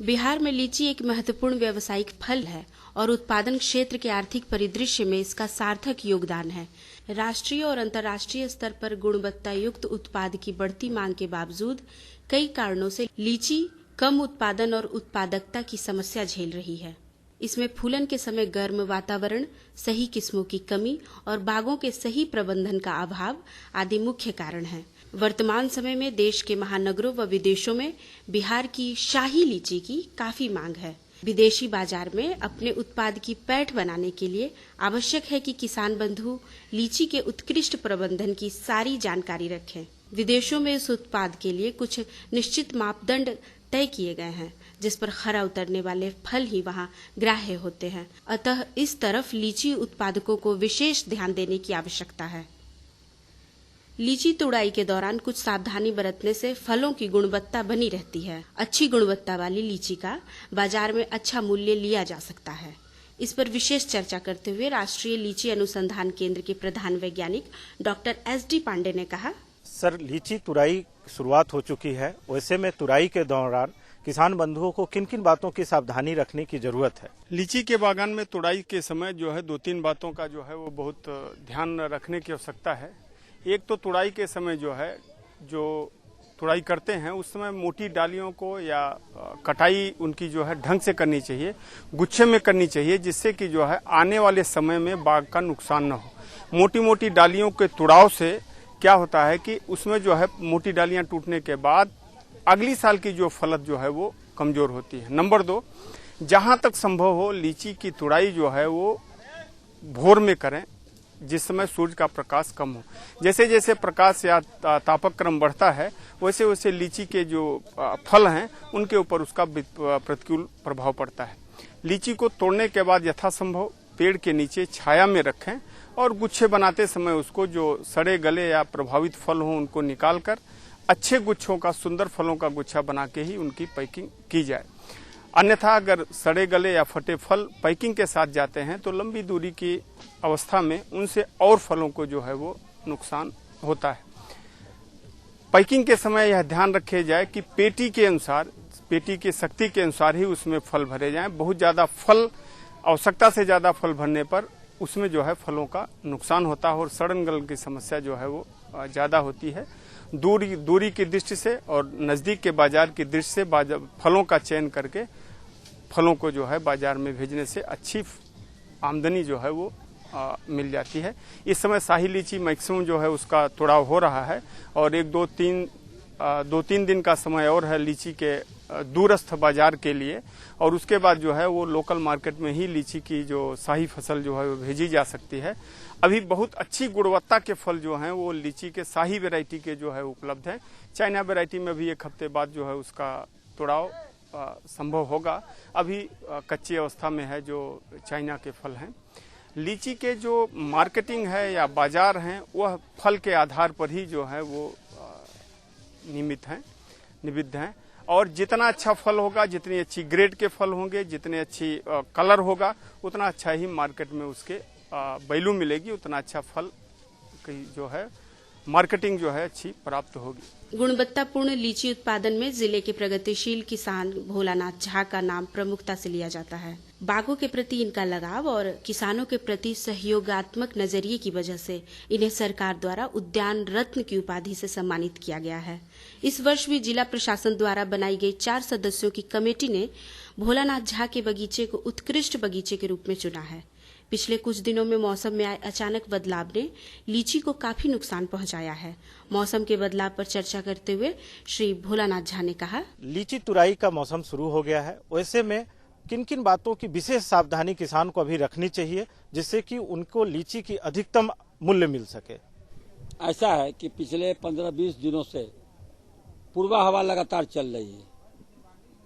बिहार में लीची एक महत्वपूर्ण व्यावसायिक फल है और उत्पादन क्षेत्र के आर्थिक परिदृश्य में इसका सार्थक योगदान है। राष्ट्रीय और अंतर्राष्ट्रीय स्तर पर गुणवत्ता युक्त उत्पाद की बढ़ती मांग के बावजूद कई कारणों से लीची कम उत्पादन और उत्पादकता की समस्या झेल रही है। इसमें फूलन के समय गर्म वातावरण, सही किस्मों की कमी और बागों के सही प्रबंधन का अभाव आदि मुख्य कारण हैं। वर्तमान समय में देश के महानगरों व विदेशों में बिहार की शाही लीची की काफी मांग है। विदेशी बाजार में अपने उत्पाद की पैठ बनाने के लिए आवश्यक है कि किसान बंधु लीची के उत्कृष्ट प्रबंधन की सारी जानकारी रखें। विदेशों में इस उत्पाद के लिए कुछ निश्चित मापदंड तय किए गए हैं, जिस पर खरा उतरने वाले फल ही वहां ग्राह्य होते हैं। अतः इस तरफ लीची उत्पादकों को विशेष ध्यान देने की आवश्यकता है। लीची तुड़ाई के दौरान कुछ सावधानी बरतने से फलों की गुणवत्ता बनी रहती है। अच्छी गुणवत्ता वाली लीची का बाजार में अच्छा मूल्य लिया जा सकता है। इस पर विशेष चर्चा करते हुए राष्ट्रीय लीची अनुसंधान केंद्र के प्रधान वैज्ञानिक डॉक्टर SD पांडे ने कहा, सर, लीची तुराई शुरुआत हो चुकी है। वैसे में तुराई के दौरान किसान बंधुओं को किन किन बातों की सावधानी रखने की जरूरत है? लीची के बागान में तुड़ाई के समय जो है 2-3 बातों का जो है वो बहुत ध्यान रखने की आवश्यकता है। एक तो तुड़ाई के समय जो तुड़ाई करते हैं उस समय मोटी डालियों को या कटाई उनकी जो है ढंग से करनी चाहिए, गुच्छे में करनी चाहिए, जिससे कि जो है आने वाले समय में बाग का नुकसान न हो। मोटी मोटी डालियों के तुड़ाव से क्या होता है कि उसमें जो है मोटी डालियां टूटने के बाद अगली साल की जो फलत जो है वो कमजोर होती है। नंबर 2, जहां तक संभव हो लीची की तुड़ाई जो है वो भोर में करें, जिस समय सूर्य का प्रकाश कम हो। जैसे जैसे प्रकाश या तापक क्रम बढ़ता है वैसे वैसे लीची के जो फल हैं उनके ऊपर उसका प्रतिकूल प्रभाव पड़ता है। लीची को तोड़ने के बाद यथासंभव पेड़ के नीचे छाया में रखें और गुच्छे बनाते समय उसको जो सड़े गले या प्रभावित फल हों उनको निकालकर अच्छे गुच्छों का, सुंदर फलों का गुच्छा बना के ही उनकी पैकिंग की जाए। अन्यथा अगर सड़े गले या फटे फल पैकिंग के साथ जाते हैं तो लंबी दूरी की अवस्था में उनसे और फलों को जो है वो नुकसान होता है। पैकिंग के समय यह ध्यान रखे जाए कि पेटी के अनुसार, पेटी की शक्ति के अनुसार ही उसमें फल भरे जाएं। बहुत ज्यादा फल, आवश्यकता से ज्यादा फल भरने पर उसमें जो है फलों का नुकसान होता है और सड़न गलन की समस्या जो है वो ज्यादा होती है। दूरी की दृष्टि से और नजदीक के बाजार की दृष्टि से फलों का चयन करके फलों को जो है बाजार में भेजने से अच्छी आमदनी जो है वो मिल जाती है। इस समय शाही लीची मैक्सिमम जो है उसका तुड़ाव हो रहा है और 2-3 दिन का समय और है लीची के दूरस्थ बाजार के लिए, और उसके बाद जो है वो लोकल मार्केट में ही लीची की जो शाही फसल जो है वो भेजी जा सकती है। अभी बहुत अच्छी गुणवत्ता के फल जो हैं वो लीची के शाही वैरायटी के जो है उपलब्ध हैं। चाइना वैरायटी में भी 1 हफ्ते बाद जो है उसका तुड़ाव संभव होगा। अभी कच्ची अवस्था में है जो चाइना के फल हैं। लीची के जो मार्केटिंग है या बाजार हैं वह फल के आधार पर ही जो है वो निमित्त हैं और जितना अच्छा फल होगा, जितनी अच्छी ग्रेड के फल होंगे, जितने अच्छी कलर होगा, उतना अच्छा ही मार्केट में उसके वैल्यू मिलेगी, उतना अच्छा फल की जो है मार्केटिंग जो है अच्छी प्राप्त होगी। गुणवत्तापूर्ण लीची उत्पादन में जिले के प्रगतिशील किसान भोलानाथ झा का नाम प्रमुखता से लिया जाता है। बागों के प्रति इनका लगाव और किसानों के प्रति सहयोगात्मक नजरिए की वजह से इन्हें सरकार द्वारा उद्यान रत्न की उपाधि से सम्मानित किया गया है। इस वर्ष भी जिला प्रशासन द्वारा बनाई गई 4 सदस्यों की कमेटी ने भोलानाथ झा के बगीचे को उत्कृष्ट बगीचे के रूप में चुना है। पिछले कुछ दिनों में मौसम में आए अचानक बदलाव ने लीची को काफी नुकसान पहुंचाया है। मौसम के बदलाव पर चर्चा करते हुए श्री भोलानाथ झा ने कहा, लीची तुराई का मौसम शुरू हो गया है। वैसे में किन किन बातों की विशेष सावधानी किसान को अभी रखनी चाहिए जिससे कि उनको लीची की अधिकतम मूल्य मिल सके? ऐसा है कि पिछले 15-20 दिनों से पूर्वा हवा लगातार चल रही है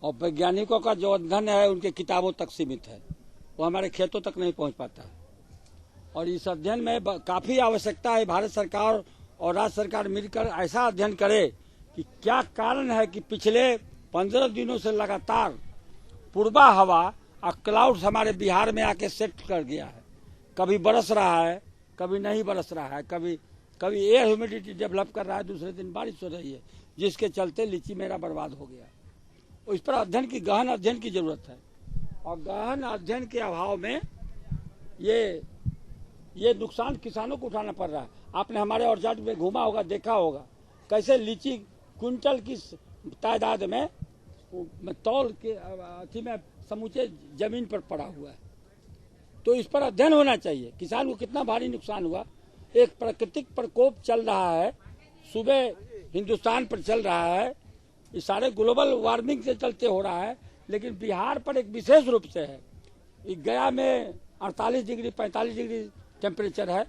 और वैज्ञानिकों का जो अध्ययन है उनके किताबों तक सीमित है, वो हमारे खेतों तक नहीं पहुंच पाता। और इस अध्ययन में काफी आवश्यकता है भारत सरकार और राज्य सरकार मिलकर ऐसा अध्ययन करे कि क्या कारण है कि पिछले 15 दिनों से लगातार पूर्वा हवा और क्लाउड्स हमारे बिहार में आके सेट कर गया है। कभी बरस रहा है, कभी नहीं बरस रहा है, कभी एयर ह्यूमिडिटी डेवलप कर रहा है, दूसरे दिन बारिश हो रही है, जिसके चलते लीची मेरा बर्बाद हो गया। इस पर अध्ययन की गहन अध्ययन की जरूरत है। और गहन अध्ययन के अभाव में ये नुकसान किसानों को उठाना पड़ रहा है। आपने हमारे ऑर्चार्ड में घूमा होगा, देखा होगा कैसे लीची क्विंटल की तादाद में तौल के अथी में समूचे जमीन पर पड़ा हुआ है। तो इस पर अध्ययन होना चाहिए, किसान को कितना भारी नुकसान हुआ। एक प्राकृतिक प्रकोप चल रहा है, सुबह हिंदुस्तान पर चल रहा है, ये सारे ग्लोबल वार्मिंग से चलते हो रहा है, लेकिन बिहार पर एक विशेष रूप से है। गया में 48 डिग्री 45 डिग्री टेम्परेचर है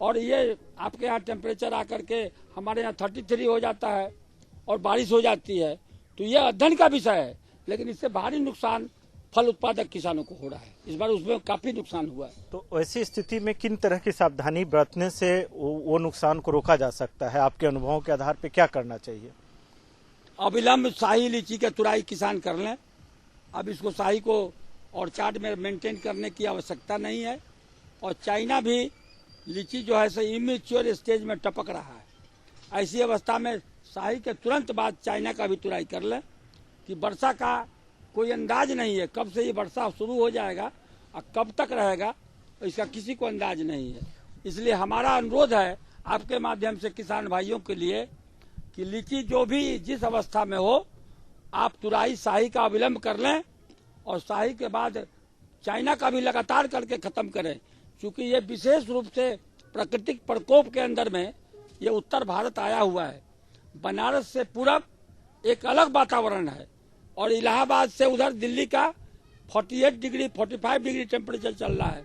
और ये आपके यहाँ टेम्परेचर आकर के हमारे यहाँ 33 हो जाता है और बारिश हो जाती है। तो ये अध्ययन का विषय है, लेकिन इससे भारी नुकसान फल उत्पादक किसानों को हो रहा है। इस बार उसमें काफी नुकसान हुआ है। तो ऐसी स्थिति में किन तरह की सावधानी बरतने से वो नुकसान को रोका जा सकता है? आपके अनुभवों के आधार पर क्या करना चाहिए? अविलंब शाही लीची के तुराई किसान कर लें। अब इसको शाही को ऑर्चार्ड में मेंटेन करने की आवश्यकता नहीं है। और चाइना भी लीची जो है सो इमेच्योर स्टेज में टपक रहा है। ऐसी अवस्था में शाही के तुरंत बाद चाइना का भी तुराई कर लें कि वर्षा का कोई अंदाज नहीं है, कब से ये वर्षा शुरू हो जाएगा और कब तक रहेगा इसका किसी को अंदाज नहीं है। इसलिए हमारा अनुरोध है आपके माध्यम से किसान भाइयों के लिए कि लीची जो भी जिस अवस्था में हो, आप तुराई शाही का अविलंब कर लें और शाही के बाद चाइना का भी लगातार करके खत्म करें। क्योंकि ये विशेष रूप से प्राकृतिक प्रकोप के अंदर में ये उत्तर भारत आया हुआ है। बनारस से पूरब एक अलग वातावरण है और इलाहाबाद से उधर दिल्ली का 48 डिग्री 45 डिग्री टेम्परेचर चल रहा है।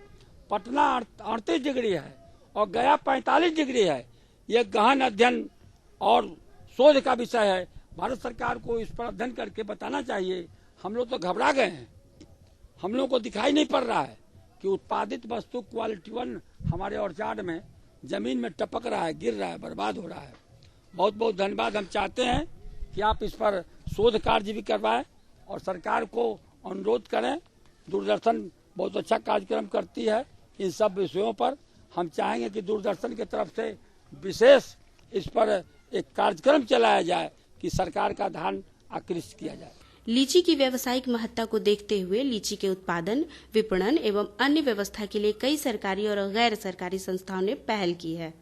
पटना 38 डिग्री है और गया 45 डिग्री है। ये गहन अध्ययन और शोध का विषय है। भारत सरकार को इस पर अध्ययन करके बताना चाहिए। हम लोग तो घबरा गए हैं, हम लोग को दिखाई नहीं पड़ रहा है कि उत्पादित वस्तु क्वालिटी 1 हमारे ऑर्चार्ड में जमीन में टपक रहा है, गिर रहा है, बर्बाद हो रहा है। बहुत बहुत धन्यवाद। हम चाहते हैं कि आप इस पर शोध कार्य भी करवाएं और सरकार को अनुरोध करें। दूरदर्शन बहुत अच्छा कार्यक्रम करती है इन सब विषयों पर। हम चाहेंगे कि दूरदर्शन की तरफ से विशेष इस पर एक कार्यक्रम चलाया जाए कि सरकार का ध्यान आकृष्ट किया जाए। लीची की व्यावसायिक महत्ता को देखते हुए लीची के उत्पादन, विपणन एवं अन्य व्यवस्था के लिए कई सरकारी और गैर सरकारी संस्थाओं ने पहल की है।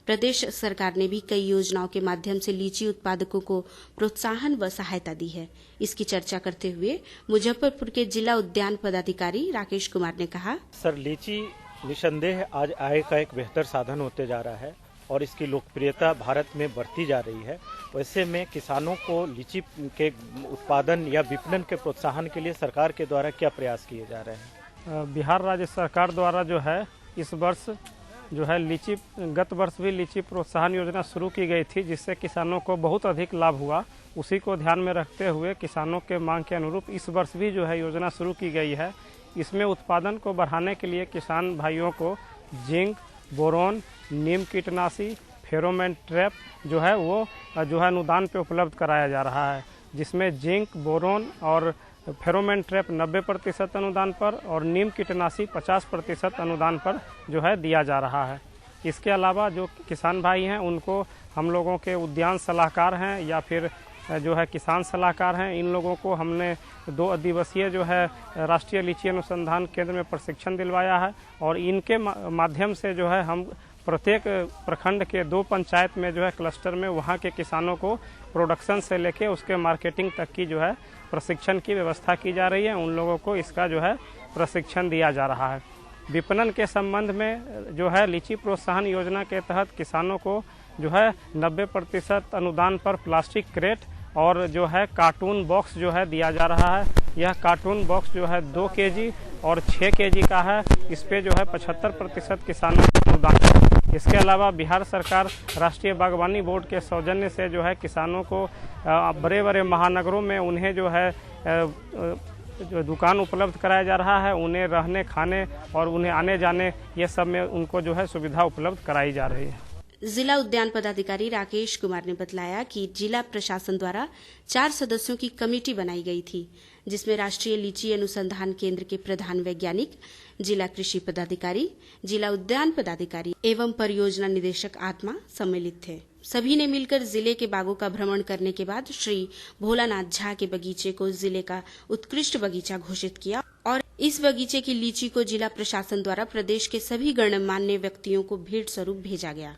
प्रदेश सरकार ने भी कई योजनाओं के माध्यम से लीची उत्पादकों को प्रोत्साहन व सहायता दी है। इसकी चर्चा करते हुए मुजफ्फरपुर के जिला उद्यान पदाधिकारी राकेश कुमार ने कहा, सर, लीची निसंदेह आज आय का एक बेहतर साधन होते जा रहा है और इसकी लोकप्रियता भारत में बढ़ती जा रही है। वैसे में किसानों को लीची के उत्पादन या विपणन के प्रोत्साहन के लिए सरकार के द्वारा क्या प्रयास किए जा रहे हैं? बिहार राज्य सरकार द्वारा जो है इस वर्ष जो है लीची, गत वर्ष भी लीची प्रोत्साहन योजना शुरू की गई थी, जिससे किसानों को बहुत अधिक लाभ हुआ। उसी को ध्यान में रखते हुए किसानों के मांग के अनुरूप इस वर्ष भी जो है योजना शुरू की गई है। इसमें उत्पादन को बढ़ाने के लिए किसान भाइयों को जिंक, बोरोन, नीम कीटनाशी, फेरोमोन ट्रैप जो है वो जो है अनुदान पे उपलब्ध कराया जा रहा है, जिसमें जिंक, बोरोन और फेरोमोन ट्रैप 90% अनुदान पर और नीम कीटनाशी 50% अनुदान पर जो है दिया जा रहा है। इसके अलावा जो किसान भाई हैं उनको हम लोगों के उद्यान सलाहकार हैं या फिर जो है किसान सलाहकार हैं, इन लोगों को हमने 2 दिवसीय जो है राष्ट्रीय लीची अनुसंधान केंद्र में प्रशिक्षण दिलवाया है और इनके माध्यम से जो है हम प्रत्येक प्रखंड के 2 पंचायत में जो है क्लस्टर में वहाँ के किसानों को प्रोडक्शन से लेके उसके मार्केटिंग तक की जो है प्रशिक्षण की व्यवस्था की जा रही है। उन लोगों को इसका जो है प्रशिक्षण दिया जा रहा है। विपणन के संबंध में जो है लीची प्रोत्साहन योजना के तहत किसानों को जो है 90% अनुदान पर प्लास्टिक क्रेट और जो है कार्टून बॉक्स जो है दिया जा रहा है। यह कार्टून बॉक्स जो है 2 केजी और 6 केजी का है। इस पे जो है 75% किसानों को अनुदान है। इसके अलावा बिहार सरकार राष्ट्रीय बागवानी बोर्ड के सौजन्य से जो है किसानों को बड़े बड़े महानगरों में उन्हें जो है जो दुकान उपलब्ध कराया जा रहा है, उन्हें रहने खाने और उन्हें आने जाने ये सब में उनको जो है सुविधा उपलब्ध कराई जा रही है। जिला उद्यान पदाधिकारी राकेश कुमार ने बताया कि जिला प्रशासन द्वारा 4 सदस्यों की कमेटी बनाई गई थी, जिसमें राष्ट्रीय लीची अनुसंधान केंद्र के प्रधान वैज्ञानिक, जिला कृषि पदाधिकारी, जिला उद्यान पदाधिकारी एवं परियोजना निदेशक आत्मा सम्मिलित थे। सभी ने मिलकर जिले के बागों का भ्रमण करने के बाद श्री भोलानाथ झा के बगीचे को जिले का उत्कृष्ट बगीचा घोषित किया और इस बगीचे की लीची को जिला प्रशासन द्वारा प्रदेश के सभी गणमान्य व्यक्तियों को भेंट स्वरूप भेजा गया।